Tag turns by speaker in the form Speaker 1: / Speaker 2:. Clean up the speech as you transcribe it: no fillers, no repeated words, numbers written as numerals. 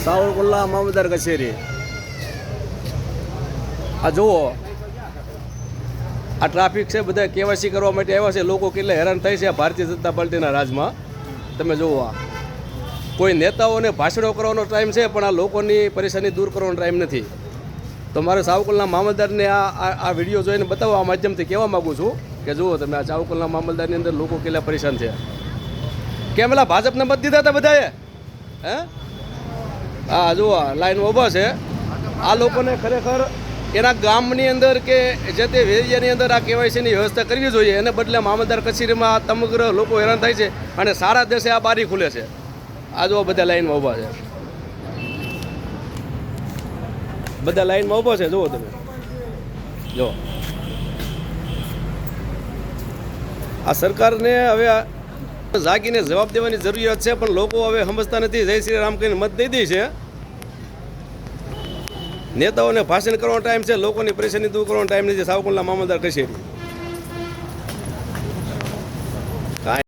Speaker 1: સાવરકુંડલા મામલતદાર કચેરી આ જુઓ આ ટ્રાફિક છે બધા કેવાયસી કરવા માટે આવ્યા છે લોકો કેટલા હેરાન થાય છે ભારતીય જનતા પાર્ટીના રાજમાં તમે જુઓ આ કોઈ નેતાઓને ભાષણો કરવાનો ટાઈમ છે પણ આ લોકોની પરેશાની દૂર કરવાનો ટાઈમ નથી તો મારે સાવરકુંડલા મામલતદારને આ વિડીયો જોઈને બતાવવા માધ્યમથી કહેવા માગું છું કે જુઓ તમે આ સાવરકુંડલા મામલતદારની અંદર લોકો કેટલા પરેશાન છે કેમ પેલા ભાજપને મત દીધા હતા બધાએ હે હા જુઓ લાઈનમાં ઊભા છે આ લોકોને ખરેખર એના ગામની અંદર કે જે તે એરિયાની અંદર આ કેવાયસીની વ્યવસ્થા કરવી જોઈએ એને બદલે મામલતદાર કચેરીમાં સમગ્ર લોકો હેરાન થાય છે અને સારા દેશે આ બારી ખુલે છે આ જો બધા લાઈનમાં ઊભા છે બધા લાઈનમાં ઊભા છે જુઓ તમે જો આ સરકારને હવે જાગીને જવાબ દેવાની જરૂરિયાત છે પણ લોકો હવે સમજતા નથી જય શ્રી રામ કહીને મત દઈ દે છે નેતાઓને ભાષણ કરવાનો ટાઈમ છે લોકોની પરેશાની દૂર કરવાનો ટાઈમ નથી સાવરકુંડલા મામલતદાર કચેરી